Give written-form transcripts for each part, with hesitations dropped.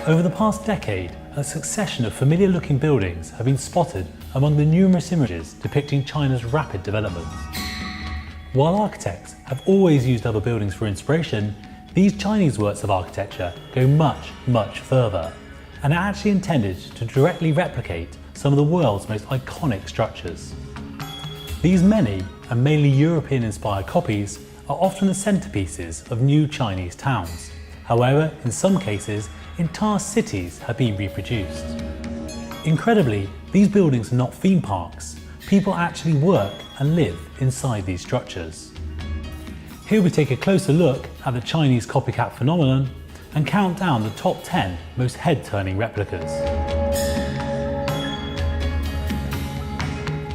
Over the past decade, a succession of familiar-looking buildings have been spotted among the numerous images depicting China's rapid development. While architects have always used other buildings for inspiration, these Chinese works of architecture go much further and are actually intended to directly replicate some of the world's most iconic structures. These many and mainly European-inspired copies are often the centerpieces of new Chinese towns. However, in some cases, entire cities have been reproduced. Incredibly, these buildings are not theme parks. People actually work and live inside these structures. Here we take a closer look at the Chinese copycat phenomenon and count down the top 10 most head-turning replicas.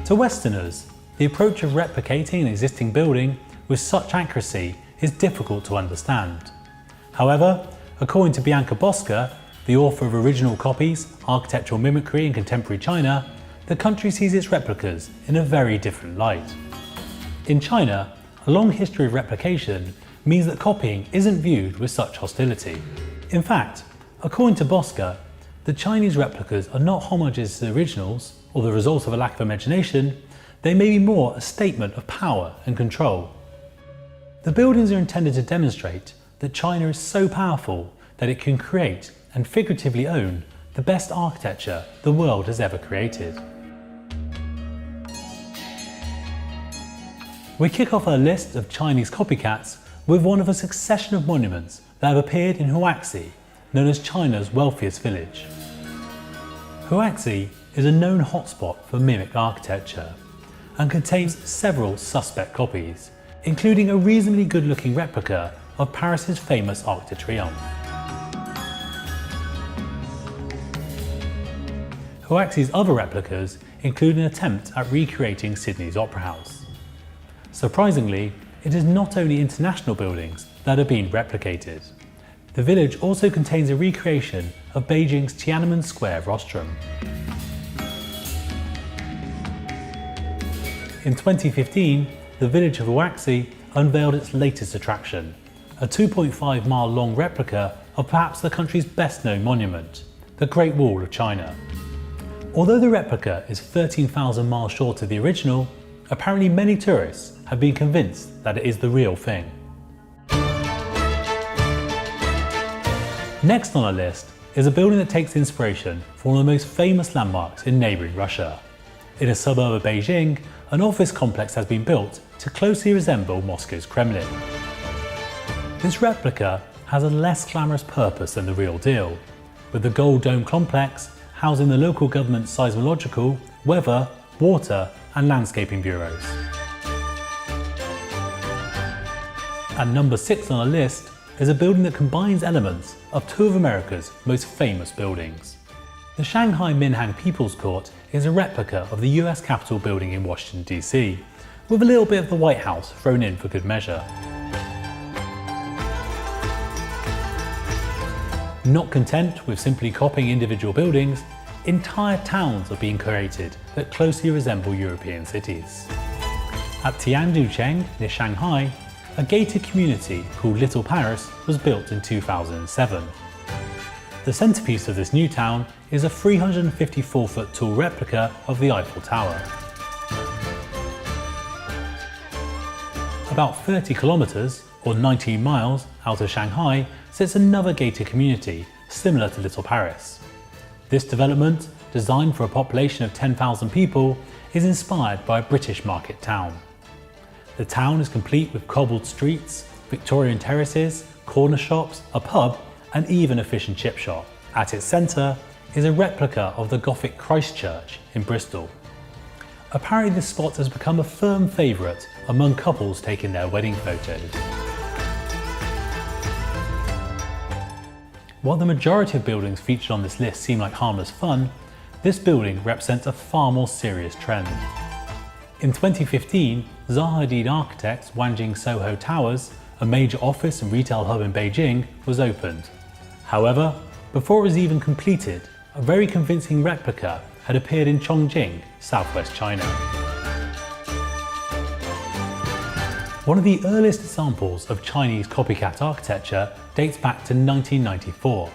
To Westerners, the approach of replicating an existing building with such accuracy is difficult to understand. However, according to Bianca Bosca, the author of Original Copies, Architectural Mimicry in Contemporary China, the country sees its replicas in a very different light. In China, a long history of replication means that copying isn't viewed with such hostility. In fact, according to Bosca, the Chinese replicas are not homages to the originals or the result of a lack of imagination, they may be more a statement of power and control. The buildings are intended to demonstrate that China is so powerful that it can create and figuratively own the best architecture the world has ever created. We kick off our list of Chinese copycats with one of a succession of monuments that have appeared in Huaxi, known as China's wealthiest village. Huaxi is a known hotspot for mimic architecture and contains several suspect copies, including a reasonably good-looking replica of Paris's famous Arc de Triomphe. Huaxi's other replicas include an attempt at recreating Sydney's Opera House. Surprisingly, it is not only international buildings that are being replicated. The village also contains a recreation of Beijing's Tiananmen Square rostrum. In 2015, the village of Huaxi unveiled its latest attraction, a 2.5-mile long replica of perhaps the country's best-known monument, the Great Wall of China. Although the replica is 13,000 miles short of the original, apparently many tourists have been convinced that it is the real thing. Next on our list is a building that takes inspiration from one of the most famous landmarks in neighbouring Russia. In a suburb of Beijing, an office complex has been built to closely resemble Moscow's Kremlin. This replica has a less glamorous purpose than the real deal, with the Gold Dome complex housing the local government's seismological, weather, water and landscaping bureaus. At number 6 on our list is a building that combines elements of two of America's most famous buildings. The Shanghai Minhang People's Court is a replica of the US Capitol building in Washington, D.C., with a little bit of the White House thrown in for good measure. Not content with simply copying individual buildings, entire towns are being created that closely resemble European cities. At Tianducheng, near Shanghai, a gated community called Little Paris was built in 2007. The centerpiece of this new town is a 354-foot tall replica of the Eiffel Tower. About 30 kilometers, or 19 miles, out of Shanghai sits another gated community similar to Little Paris. This development, designed for a population of 10,000 people, is inspired by a British market town. The town is complete with cobbled streets, Victorian terraces, corner shops, a pub, and even a fish and chip shop. At its centre is a replica of the Gothic Christ Church in Bristol. Apparently this spot has become a firm favourite among couples taking their wedding photos. While the majority of buildings featured on this list seem like harmless fun, this building represents a far more serious trend. In 2015, Zaha Hadid Architects' Wanjing Soho Towers, a major office and retail hub in Beijing, was opened. However, before it was even completed, a very convincing replica had appeared in Chongqing, southwest China. One of the earliest examples of Chinese copycat architecture dates back to 1994.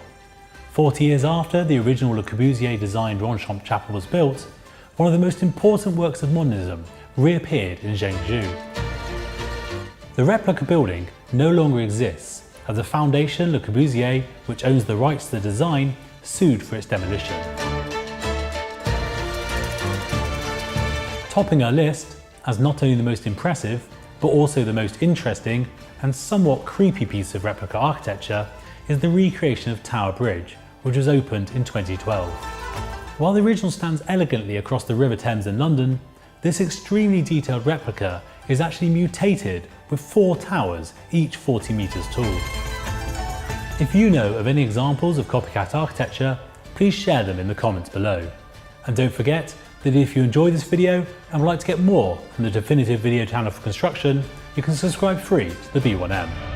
40 years after the original Le Corbusier-designed Ronchamp Chapel was built, one of the most important works of modernism reappeared in Zhengzhou. The replica building no longer exists, as the foundation Le Corbusier, which owns the rights to the design, sued for its demolition. Topping our list, as not only the most impressive, but also the most interesting and somewhat creepy piece of replica architecture, is the recreation of Tower Bridge, which was opened in 2012. While the original stands elegantly across the River Thames in London, this extremely detailed replica is actually mutated with 4 towers, each 40 metres tall. If you know of any examples of copycat architecture, please share them in the comments below. And don't forget that if you enjoyed this video and would like to get more from the definitive video channel for construction, you can subscribe free to the B1M.